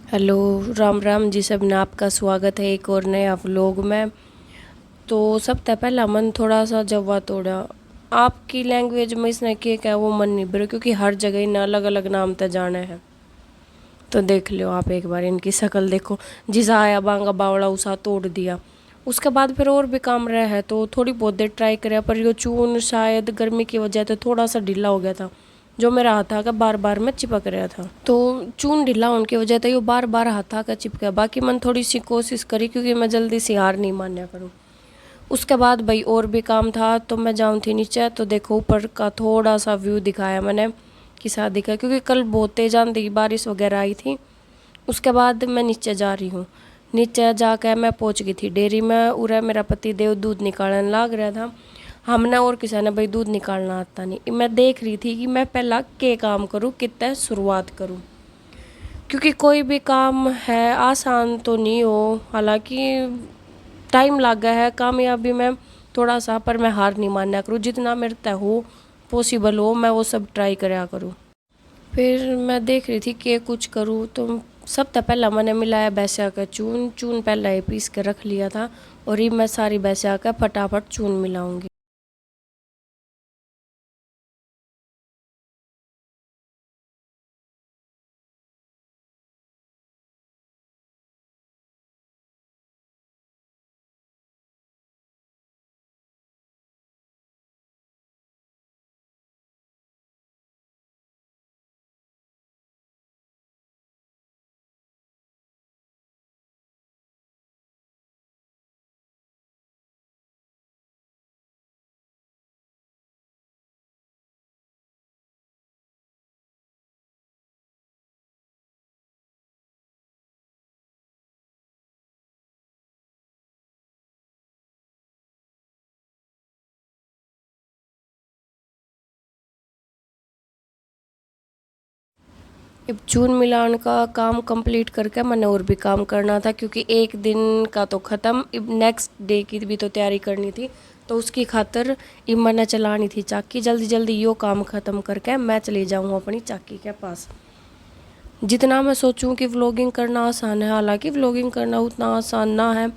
Hello, Ram Ram ji. सब ने आपका स्वागत है एक और नया व्लॉग में। तो सबसे पहला मन थोड़ा सा जवा तोड़ा आपकी लैंग्वेज में इसने के क्या वो मन नहीं भरे, क्योंकि हर जगह इन्हें अलग अलग नाम तक जाना है। तो देख लो आप एक बार इनकी शक्ल देखो। जिसा आया बांगा बावड़ा उसा तोड़ दिया। उसके बाद फिर और भी काम रहा है तो थोड़ी बहुत देर ट्राई करे, पर यो चून शायद गर्मी की वजह से थोड़ा सा ढीला हो गया था, जो मेरा हाथा का बार बार में चिपक रहा था। तो चून ढीला होने की वजह से यो बार बार हाथा का चिपका। बाकी मन थोड़ी सी कोशिश करी, क्योंकि मैं जल्दी से हार नहीं मान्या करूँ। उसके बाद भाई और भी काम था तो मैं जाऊँ थी नीचे। तो देखो ऊपर का थोड़ा सा व्यू दिखाया मैंने कि शादी का, क्योंकि कल बहुत तेज आंधी बारिश वगैरह आई थी। उसके बाद मैं नीचे जा रही हूँ। नीचे जाकर मैं पहुँच गई थी डेयरी में। उरे मेरा पति देव दूध निकालने लग रहा था। हमने और किसी ने भाई दूध निकालना आता नहीं। मैं देख रही थी कि मैं पहला के काम करूँ, कितने शुरुआत करूँ, क्योंकि कोई भी काम है आसान तो नहीं हो। हालांकि टाइम लगा है कामयाबी में थोड़ा सा, पर मैं हार नहीं मानना करूँ। जितना मेरे तय हो पॉसिबल हो मैं वो सब ट्राई कराया करूँ। फिर मैं देख रही थी कि कुछ करूँ। तो सबसे पहला मैंने मिलाया भैंसिया का चून। चून पहले ही पीस के रख लिया था, और ये मैं सारी भैंसिया का फटाफट चून मिलाऊंगी। अब चून मिलान का काम कंप्लीट करके मैंने और भी काम करना था, क्योंकि एक दिन का तो ख़त्म, अब नेक्स्ट डे की भी तो तैयारी करनी थी। तो उसकी खातर अब मैंने चलानी थी चाकी। जल्दी जल्दी यो काम ख़त्म करके मैं चली जाऊँ अपनी चाकी के पास। जितना मैं सोचूं कि व्लॉगिंग करना आसान है, हालांकि व्लॉगिंग करना उतना आसान ना है।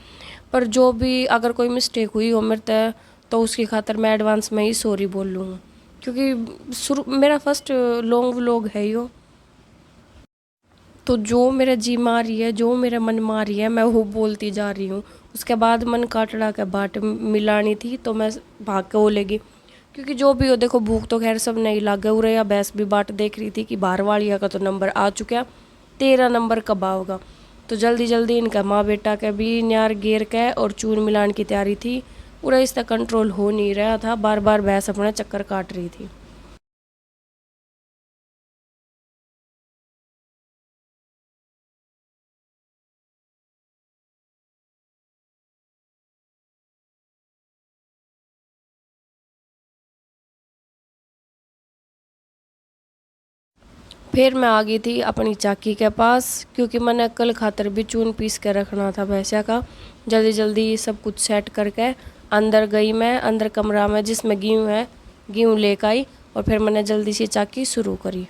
पर जो भी अगर कोई मिस्टेक हुई हो मेरे से, तो उसकी खातर मैं एडवांस में ही सॉरी बोल लूँगा, क्योंकि शुरू मेरा फर्स्ट लॉन्ग व्लॉग है यो। तो जो मेरा जी मार रही है, जो मेरा मन मार रही है, मैं वो बोलती जा रही हूँ। उसके बाद मन काटड़ा के बाट मिलानी थी तो मैं भाग के वो लेगी। क्योंकि जो भी हो देखो, भूख तो खैर सब नहीं लागे। उरे या भैंस भी बाट देख रही थी कि बाहर वालिया का तो नंबर आ चुका, 13 नंबर कब आओगा। तो जल्दी जल्दी इनका माँ बेटा के भी न्यार गेर के और चून मिलान की तैयारी थी। पूरा इसका कंट्रोल हो नहीं रहा था, बार बार भैंस अपना चक्कर काट रही थी। फिर मैं आ गई थी अपनी चाकी के पास, क्योंकि मैंने कल खातर भी चून पीस के रखना था भैंसिया का। जल्दी जल्दी सब कुछ सेट करके अंदर गई मैं, अंदर कमरा में जिसमें गेहूँ है, गेहूँ लेकर आई। और फिर मैंने जल्दी से चाकी शुरू करी।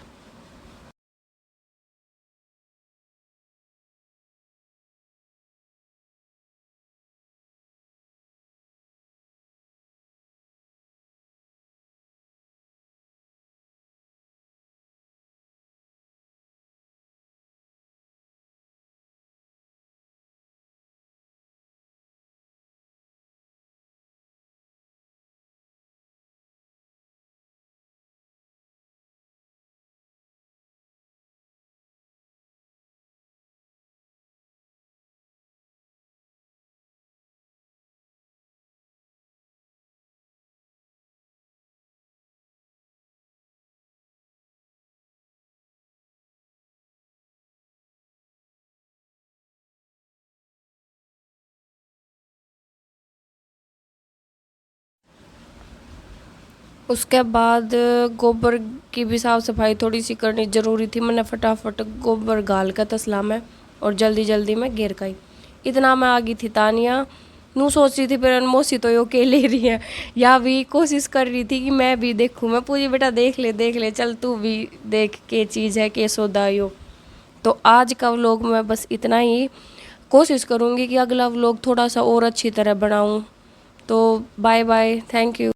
उसके बाद गोबर की भी साफ सफाई थोड़ी सी करनी ज़रूरी थी। मैंने फटाफट गोबर गाल का तसला में और जल्दी जल्दी में गिर गई। इतना मैं आ गई थी तानिया। नू सोच रही थी पर मौसी तो यो के ले रही है, या भी कोशिश कर रही थी कि मैं भी देखूँ। मैं पूरी बेटा देख ले चल तू भी देख के चीज़ है के सौदा यो। तो आज का व्लॉग मैं बस इतना ही, कोशिश करूँगी कि अगला व्लॉग थोड़ा सा और अच्छी तरह बनाऊँ। तो बाय बाय, थैंक यू।